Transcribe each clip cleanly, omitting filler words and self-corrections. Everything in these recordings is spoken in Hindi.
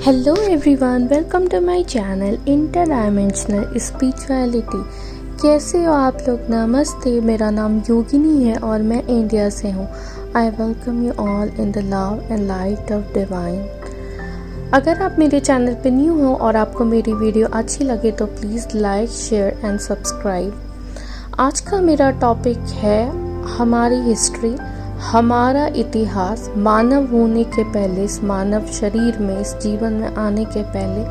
Hello everyone, welcome to my channel interdimensional spirituality. कैसे हो आप लोग? नमस्ते, मेरा नाम योगिनी है और मैं इंडिया से हूँ। I welcome you all in the love and light of divine. अगर आप मेरे चैनल पे न्यू हो और आपको मेरी वीडियो अच्छी लगे तो please like, share and subscribe. आज का मेरा टॉपिक है हमारी हिस्ट्री, हमारा इतिहास। मानव होने के पहले, इस मानव शरीर में, इस जीवन में आने के पहले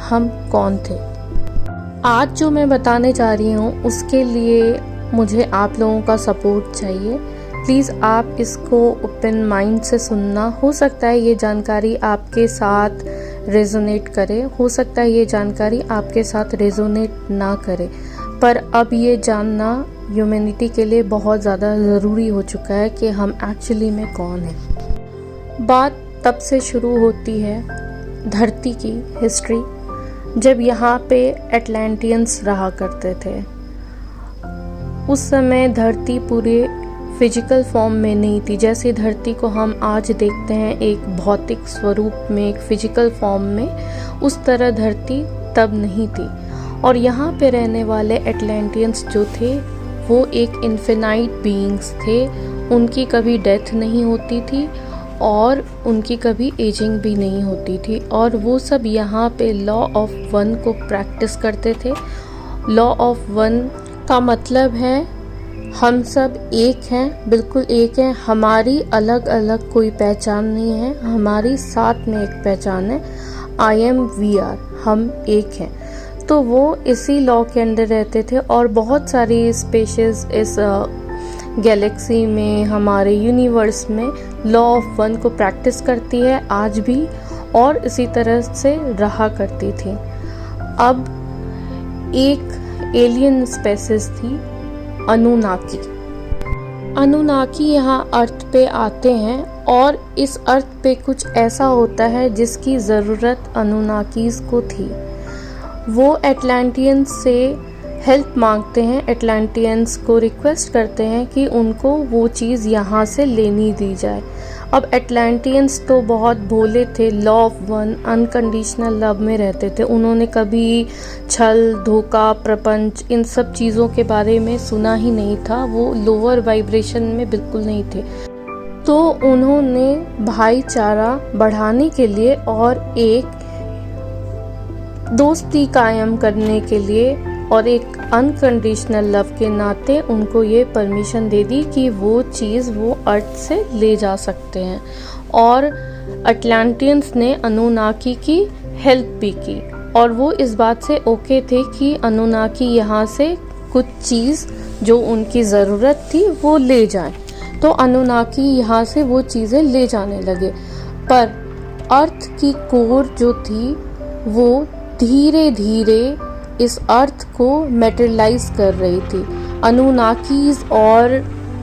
हम कौन थे। आज जो मैं बताने जा रही हूँ उसके लिए मुझे आप लोगों का सपोर्ट चाहिए। प्लीज़ आप इसको ओपन माइंड से सुनना। हो सकता है ये जानकारी आपके साथ रेजोनेट करे, हो सकता है ये जानकारी आपके साथ रेजोनेट ना करे, पर अब ये जानना ह्यूमैनिटी के लिए बहुत ज़्यादा ज़रूरी हो चुका है कि हम एक्चुअली में कौन हैं। बात तब से शुरू होती है धरती की हिस्ट्री, जब यहाँ पे एटलांटियंस रहा करते थे। उस समय धरती पूरे फिजिकल फॉर्म में नहीं थी। जैसे धरती को हम आज देखते हैं एक भौतिक स्वरूप में, एक फिजिकल फॉर्म में, उस तरह धरती तब नहीं थी। और यहाँ पे रहने वाले एटलांटियंस जो थे वो एक इन्फिनाइट बीइंग्स थे। उनकी कभी डेथ नहीं होती थी और उनकी कभी एजिंग भी नहीं होती थी। और वो सब यहाँ पे लॉ ऑफ वन को प्रैक्टिस करते थे। लॉ ऑफ वन का मतलब है हम सब एक हैं, बिल्कुल एक हैं। हमारी अलग अलग कोई पहचान नहीं है, हमारी साथ में एक पहचान है, आई एम वी आर, हम एक हैं। तो वो इसी लॉ के अंदर रहते थे। और बहुत सारी स्पेशीज इस गैलेक्सी में, हमारे यूनिवर्स में लॉ ऑफ वन को प्रैक्टिस करती है आज भी, और इसी तरह से रहा करती थी। अब एक एलियन स्पेसीज थी, अनुनाकी। अनुनाकी यहाँ अर्थ पे आते हैं और इस अर्थ पे कुछ ऐसा होता है जिसकी ज़रूरत अनुनाकीज को थी। वो एटलांटियंस से हेल्प मांगते हैं, एटलांटियंस को रिक्वेस्ट करते हैं कि उनको वो चीज़ यहाँ से लेनी दी जाए। अब एटलांटियंस तो बहुत भोले थे, law of one, unconditional love में रहते थे। उन्होंने कभी छल, धोखा, प्रपंच, इन सब चीज़ों के बारे में सुना ही नहीं था। वो लोअर वाइब्रेशन में बिल्कुल नहीं थे। तो उन्होंने भाईचारा बढ़ाने के लिए और एक दोस्ती कायम करने के लिए और एक अनकंडीशनल लव के नाते उनको ये परमिशन दे दी कि वो चीज़ वो अर्थ से ले जा सकते हैं। और अटलांटियंस ने अनुनाकी की हेल्प भी की और वो इस बात से ओके थे कि अनुनाकी यहाँ से कुछ चीज़ जो उनकी ज़रूरत थी वो ले जाएं। तो अनुनाकी यहाँ से वो चीज़ें ले जाने लगे। पर अर्थ की कोर जो थी वो धीरे धीरे इस अर्थ को मेटेरियलाइज कर रही थी। अनुनाकीज और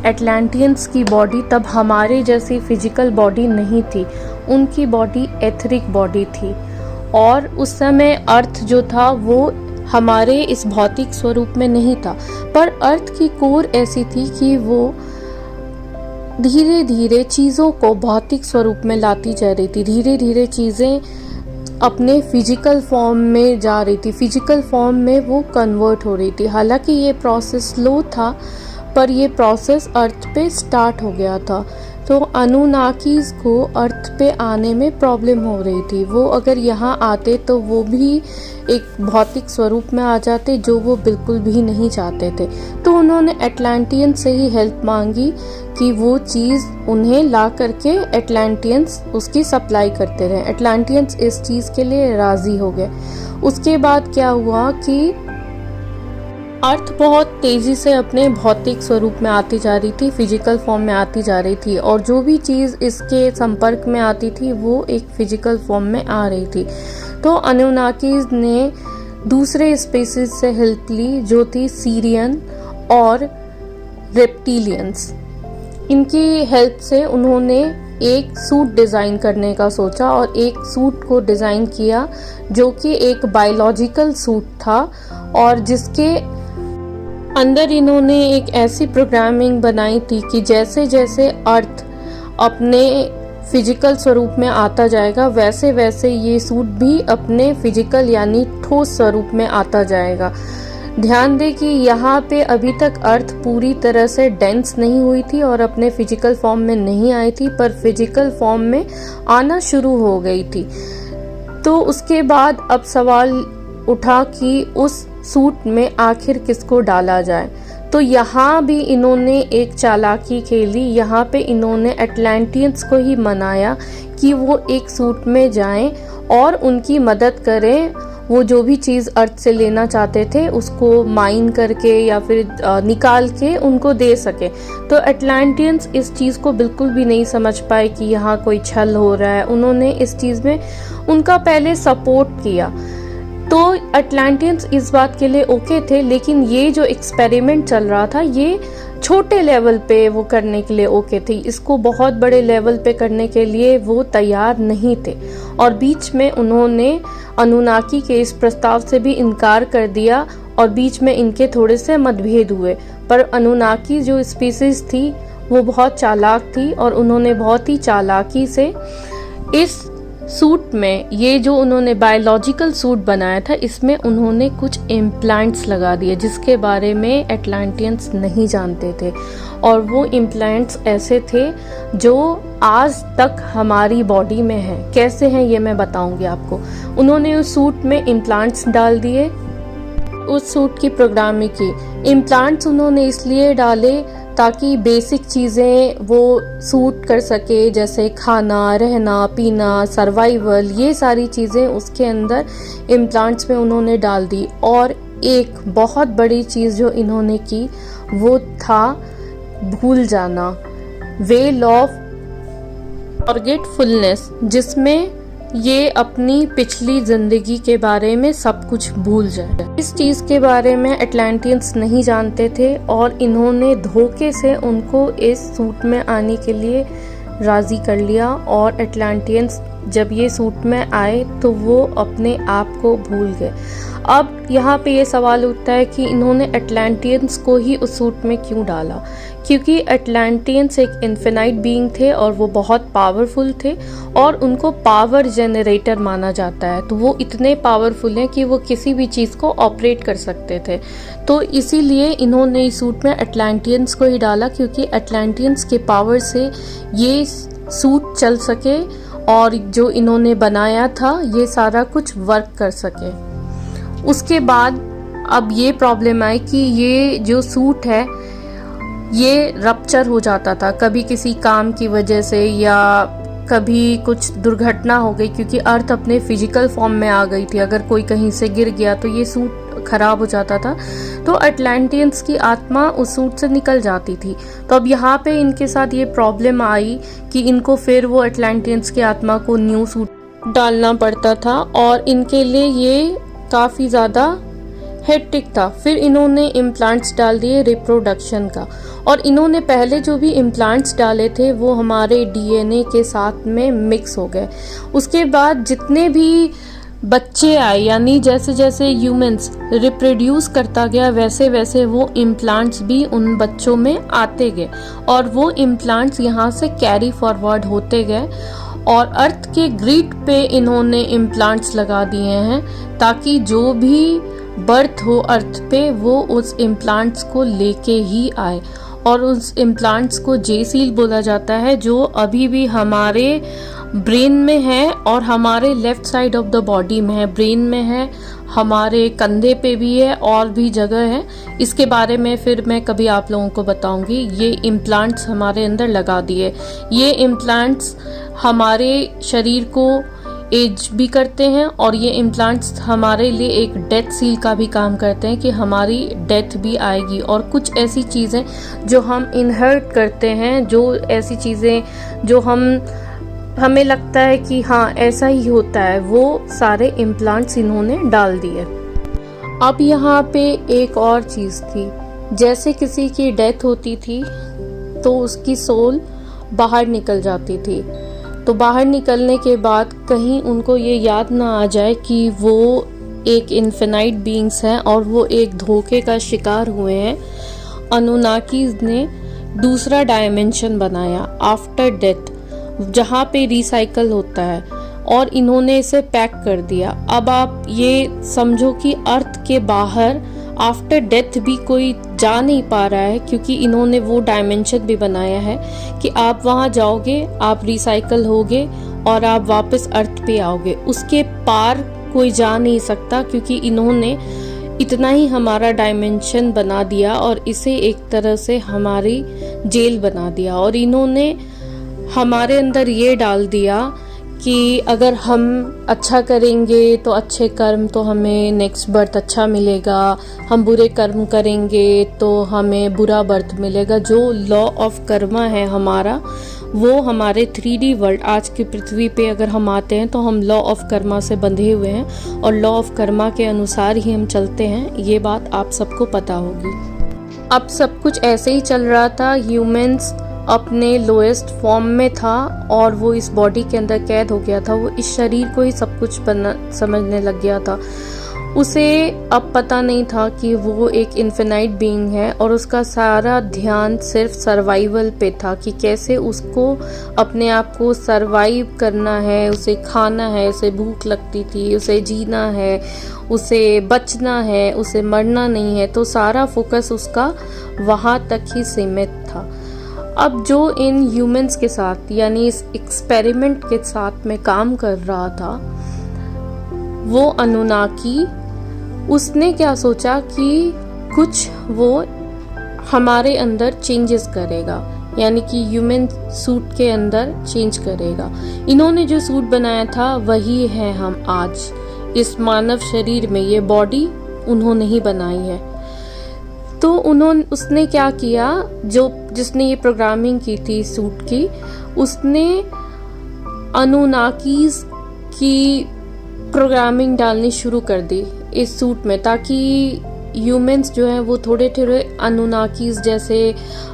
एटलांटियंस की बॉडी तब हमारे जैसी फिजिकल बॉडी नहीं थी, उनकी बॉडी एथरिक बॉडी थी। और उस समय अर्थ जो था वो हमारे इस भौतिक स्वरूप में नहीं था, पर अर्थ की कोर ऐसी थी कि वो धीरे धीरे चीज़ों को भौतिक स्वरूप में लाती जा रही थी। धीरे धीरे चीज़ें अपने फिजिकल फॉर्म में जा रही थी, फिजिकल फॉर्म में वो कन्वर्ट हो रही थी। हालांकि ये प्रोसेस स्लो था, पर ये प्रोसेस अर्थ पे स्टार्ट हो गया था। तो अनुनाकीज को अर्थ पे आने में प्रॉब्लम हो रही थी। वो अगर यहाँ आते तो वो भी एक भौतिक स्वरूप में आ जाते, जो वो बिल्कुल भी नहीं चाहते थे। तो उन्होंने एटलांटियन से ही हेल्प मांगी कि वो चीज़ उन्हें ला करके एटलांटियंस उसकी सप्लाई करते रहे। एटलांटियंस इस चीज़ के लिए राज़ी हो गए। उसके बाद क्या हुआ कि अर्थ बहुत तेज़ी से अपने भौतिक स्वरूप में आती जा रही थी, फिजिकल फॉर्म में आती जा रही थी, और जो भी चीज़ इसके संपर्क में आती थी वो एक फिजिकल फॉर्म में आ रही थी। तो अनुनाकीज ने दूसरे स्पीसीज से हेल्प ली, जो थी सीरियन और रेप्टिलियंस। इनकी हेल्प से उन्होंने एक सूट डिज़ाइन करने का सोचा और एक सूट को डिज़ाइन किया जो कि एक बायोलॉजिकल सूट था, और जिसके अंदर इन्होंने एक ऐसी प्रोग्रामिंग बनाई थी कि जैसे जैसे अर्थ अपने फिजिकल स्वरूप में आता जाएगा, वैसे वैसे ये सूट भी अपने फिजिकल यानी ठोस स्वरूप में आता जाएगा। ध्यान दें कि यहाँ पे अभी तक अर्थ पूरी तरह से डेंस नहीं हुई थी और अपने फिजिकल फॉर्म में नहीं आई थी, पर फिजिकल फॉर्म में आना शुरू हो गई थी। तो उसके बाद अब सवाल उठा कि उस सूट में आखिर किसको डाला जाए। तो यहाँ भी इन्होंने एक चालाकी खेली। यहाँ पे इन्होंने अटलांटियंस को ही मनाया कि वो एक सूट में जाएं और उनकी मदद करें, वो जो भी चीज़ अर्थ से लेना चाहते थे उसको माइन करके या फिर निकाल के उनको दे सके। तो अटलांटियंस इस चीज़ को बिल्कुल भी नहीं समझ पाए कि यहाँ कोई छल हो रहा है। उन्होंने इस चीज़ में उनका पहले सपोर्ट किया। तो अटलांटियंस इस बात के लिए ओके थे, लेकिन ये जो एक्सपेरिमेंट चल रहा था ये छोटे लेवल पे वो करने के लिए ओके थे। इसको बहुत बड़े लेवल पे करने के लिए वो तैयार नहीं थे और बीच में उन्होंने अनुनाकी के इस प्रस्ताव से भी इनकार कर दिया और बीच में इनके थोड़े से मतभेद हुए। पर अनुनाकी जो स्पीसीज थी वो बहुत चालाक थी और उन्होंने बहुत ही चालाकी से इस सूट में, ये जो उन्होंने बायोलॉजिकल सूट बनाया था, इसमें उन्होंने कुछ इम्प्लांट्स लगा दिए जिसके बारे में अटलांटियंस नहीं जानते थे। और वो इम्प्लांट्स ऐसे थे जो आज तक हमारी बॉडी में हैं। कैसे हैं ये मैं बताऊंगी आपको। उन्होंने उस सूट में इम्प्लांट्स डाल दिए, उस सूट की प्रोग्रामिंग की। इम्प्लांट्स उन्होंने इसलिए डाले ताकि बेसिक चीज़ें वो सूट कर सके, जैसे खाना, रहना, पीना, सर्वाइवल, ये सारी चीज़ें उसके अंदर इम्प्लांट्स में उन्होंने डाल दी। और एक बहुत बड़ी चीज़ जो इन्होंने की वो था भूल जाना, वेल ऑफ फॉरगेटफुलनेस, जिसमें ये अपनी पिछली जिंदगी के बारे में सब कुछ भूल जाए। इस चीज के बारे में अटलांटियंस नहीं जानते थे और इन्होंने धोखे से उनको इस सूट में आने के लिए राजी कर लिया। और अटलांटियंस जब ये सूट में आए तो वो अपने आप को भूल गए। अब यहाँ पे ये सवाल उठता है कि इन्होंने अटलांटियंस को ही उस सूट में क्यों डाला, क्योंकि अटलांटियंस एक इन्फिनाइट बीइंग थे और वो बहुत पावरफुल थे और उनको पावर जनरेटर माना जाता है। तो वो इतने पावरफुल हैं कि वो किसी भी चीज़ को ऑपरेट कर सकते थे। तो इसीलिए इन्होंने इस सूट में अटलांटियंस को ही डाला, क्योंकि अटलांटियंस के पावर से ये सूट चल सके और जो इन्होंने बनाया था ये सारा कुछ वर्क कर सके। उसके बाद अब ये प्रॉब्लम आई कि ये जो सूट है ये रप्चर हो जाता था, कभी किसी काम की वजह से या कभी कुछ दुर्घटना हो गई, क्योंकि अर्थ अपने फिजिकल फॉर्म में आ गई थी। अगर कोई कहीं से गिर गया तो ये सूट खराब हो जाता था, तो अटलांटियंस की आत्मा उस सूट से निकल जाती थी। तो अब यहाँ पे इनके साथ ये प्रॉब्लम आई कि इनको फिर वो अटलांटियंस की आत्मा को न्यू सूट डालना पड़ता था और इनके लिए ये काफ़ी ज़्यादा हेक्टिक था। फिर इन्होंने इम्प्लांट्स डाल दिए रिप्रोडक्शन का, और इन्होंने पहले जो भी इम्प्लांट्स डाले थे वो हमारे डीएनए के साथ में मिक्स हो गए। उसके बाद जितने भी बच्चे आए, यानी जैसे जैसे ह्यूमंस रिप्रोड्यूस करता गया वैसे वैसे वो इम्प्लांट्स भी उन बच्चों में आते गए और वो इम्प्लांट्स यहाँ से कैरी फॉरवर्ड होते गए और अर्थ के ग्रिड पे इन्होंने इम्प्लांट्स लगा दिए हैं ताकि जो भी बर्थ हो अर्थ पे वो उस इम्प्लांट्स को लेके ही आए। और उस इम्प्लांट्स को जे-सील बोला जाता है, जो अभी भी हमारे ब्रेन में है और हमारे left side of the body में है। ब्रेन में है, हमारे कंधे पे भी है और भी जगह है। इसके बारे में फिर मैं कभी आप लोगों को बताऊंगी। ये इम्प्लांट्स हमारे अंदर लगा दिए। ये इम्प्लांट्स हमारे शरीर को एज भी करते हैं और ये इम्प्लांट्स हमारे लिए एक डेथ सील का भी काम करते हैं कि हमारी डेथ भी आएगी। और कुछ ऐसी चीज़ें जो हम इनहेरिट करते हैं, जो ऐसी चीज़ें जो हमें लगता है कि हाँ ऐसा ही होता है, वो सारे इम्प्लांट्स इन्होंने डाल दिए। अब यहाँ पे एक और चीज़ थी, जैसे किसी की डेथ होती थी तो उसकी सोल बाहर निकल जाती थी। तो बाहर निकलने के बाद कहीं उनको ये याद ना आ जाए कि वो एक इन्फिनाइट बीइंग्स हैं और वो एक धोखे का शिकार हुए हैं। अनुनाकीज ने दूसरा डायमेंशन बनाया आफ्टर डेथ। जहाँ पे रिसाइकल होता है, और इन्होंने इसे पैक कर दिया। अब आप ये समझो कि अर्थ के बाहर आफ्टर डेथ भी कोई जा नहीं पा रहा है, क्योंकि इन्होंने वो डायमेंशन भी बनाया है कि आप वहाँ जाओगे, आप रिसाइकल होगे और आप वापस अर्थ पे आओगे। उसके पार कोई जा नहीं सकता, क्योंकि इन्होंने इतना ही हमारा डायमेंशन बना दिया और इसे एक तरह से हमारी जेल बना दिया। और इन्होंने हमारे अंदर ये डाल दिया कि अगर हम अच्छा करेंगे तो अच्छे कर्म तो हमें नेक्स्ट बर्थ अच्छा मिलेगा, हम बुरे कर्म करेंगे तो हमें बुरा बर्थ मिलेगा। जो लॉ ऑफ कर्मा है हमारा, वो हमारे 3D वर्ल्ड आज की पृथ्वी पे अगर हम आते हैं तो हम लॉ ऑफ कर्मा से बंधे हुए हैं और लॉ ऑफ कर्मा के अनुसार ही हम चलते हैं। ये बात आप सबको पता होगी। अब सब कुछ ऐसे ही चल रहा था। ह्यूमंस अपने लोएस्ट फॉर्म में था और वो इस बॉडी के अंदर कैद हो गया था। वो इस शरीर को ही सब कुछ समझने लग गया था। उसे अब पता नहीं था कि वो एक इन्फिनाइट बीइंग है और उसका सारा ध्यान सिर्फ सर्वाइवल पे था कि कैसे उसको अपने आप को सर्वाइव करना है, उसे खाना है, उसे भूख लगती थी, उसे जीना है, उसे बचना है, उसे मरना नहीं है। तो सारा फोकस उसका वहाँ तक ही सीमित था। अब जो इन ह्यूमंस के साथ यानी इस एक्सपेरिमेंट के साथ में काम कर रहा था वो अनुनाकी, उसने क्या सोचा कि कुछ वो हमारे अंदर चेंजेस करेगा, यानी कि ह्यूमन सूट के अंदर चेंज करेगा। इन्होंने जो सूट बनाया था वही है हम आज इस मानव शरीर में। ये बॉडी उन्होंने ही बनाई है। तो उसने क्या किया, जिसने ये प्रोग्रामिंग की थी सूट की, उसने अनुनाकीज की प्रोग्रामिंग डालनी शुरू कर दी इस सूट में, ताकि ह्यूमंस जो हैं वो थोड़े थोड़े अनुनाकीज जैसे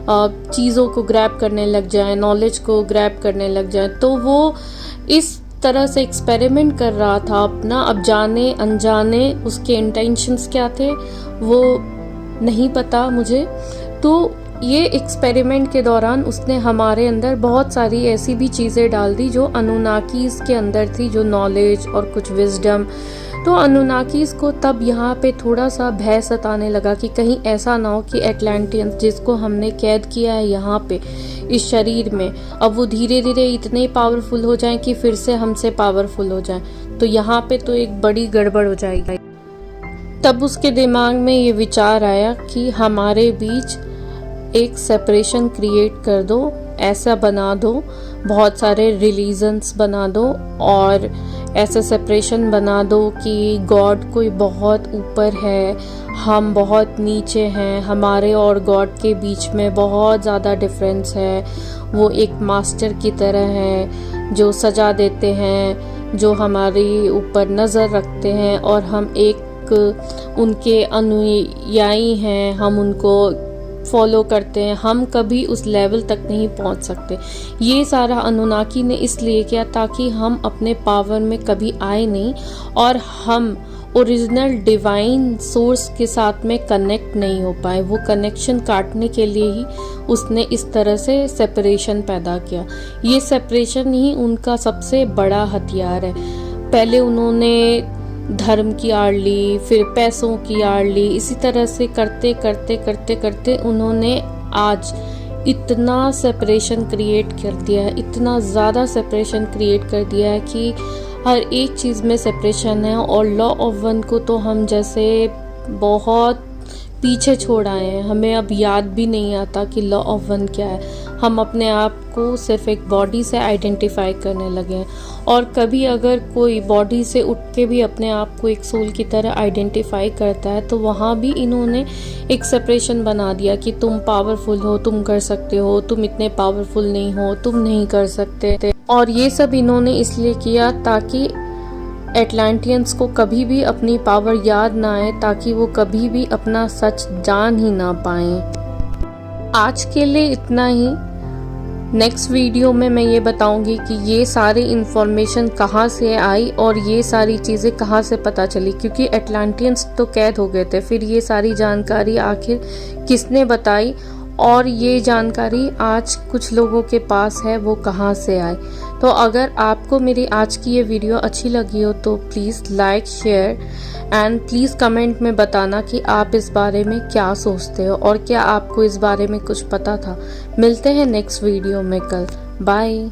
चीज़ों को ग्रैब करने लग जाएं, नॉलेज को ग्रैब करने लग जाएं। तो वो इस तरह से एक्सपेरिमेंट कर रहा था अपना। अब जाने अनजाने उसके इंटेंशंस क्या थे वो नहीं पता मुझे। तो ये एक्सपेरिमेंट के दौरान उसने हमारे अंदर बहुत सारी ऐसी भी चीज़ें डाल दी जो अनुनाकीज के अंदर थी, जो नॉलेज और कुछ विजडम। तो अनुनाकीज को तब यहाँ पे थोड़ा सा भय सताने लगा कि कहीं ऐसा ना हो कि एटलांटियंस, जिसको हमने कैद किया है यहाँ पे इस शरीर में, अब वो धीरे धीरे इतने पावरफुल हो जाएं कि फिर से हमसे पावरफुल हो जाएं। तो यहाँ पे तो एक बड़ी गड़बड़ हो जाएगी। तब उसके दिमाग में ये विचार आया कि हमारे बीच एक सेपरेशन क्रिएट कर दो, ऐसा बना दो, बहुत सारे रिलीजन्स बना दो और ऐसा सेपरेशन बना दो कि गॉड कोई बहुत ऊपर है, हम बहुत नीचे हैं, हमारे और गॉड के बीच में बहुत ज़्यादा डिफरेंस है। वो एक मास्टर की तरह हैं जो सजा देते हैं, जो हमारे ऊपर नज़र रखते हैं और हम एक उनके अनुयायी हैं, हम उनको फॉलो करते हैं। हम कभी उस लेवल तक नहीं पहुंच सकते। ये सारा अनुनाकी ने इसलिए किया ताकि हम अपने पावर में कभी आए नहीं और हम ओरिजिनल डिवाइन सोर्स के साथ में कनेक्ट नहीं हो पाए। वो कनेक्शन काटने के लिए ही उसने इस तरह से सेपरेशन पैदा किया। ये सेपरेशन ही उनका सबसे बड़ा हथियार है। पहले उन्होंने धर्म की आड़ ली, फिर पैसों की आड़ ली, इसी तरह से करते करते करते करते उन्होंने आज इतना सेपरेशन क्रिएट कर दिया है, इतना ज़्यादा सेपरेशन क्रिएट कर दिया है कि हर एक चीज़ में सेपरेशन है। और लॉ ऑफ वन को तो हम जैसे बहुत पीछे छोड़ आए हैं, हमें अब याद भी नहीं आता कि लॉ ऑफ वन क्या है। हम अपने आप को सिर्फ एक बॉडी से आइडेंटिफाई करने लगे हैं। और कभी अगर कोई बॉडी से उठ के भी अपने आप को एक सोल की तरह आइडेंटिफाई करता है तो वहाँ भी इन्होंने एक सेपरेशन बना दिया कि तुम पावरफुल हो, तुम कर सकते हो, तुम इतने पावरफुल नहीं हो, तुम नहीं कर सकते। और ये सब इन्होंने इसलिए किया ताकि एटलांटियंस को कभी भी अपनी पावर याद ना आए, ताकि वो कभी भी अपना सच जान ही ना पाएं। आज के लिए इतना ही। नेक्स्ट वीडियो में मैं ये बताऊंगी कि ये सारी इन्फॉर्मेशन कहाँ से आई और ये सारी चीज़ें कहाँ से पता चली, क्योंकि एटलांटियंस तो कैद हो गए थे। फिर ये सारी जानकारी आखिर किसने बताई और ये जानकारी आज कुछ लोगों के पास है, वो कहाँ से आए। तो अगर आपको मेरी आज की ये वीडियो अच्छी लगी हो तो please like, share and please comment में बताना कि आप इस बारे में क्या सोचते हो और क्या आपको इस बारे में कुछ पता था। मिलते हैं नेक्स्ट वीडियो में कल। बाय।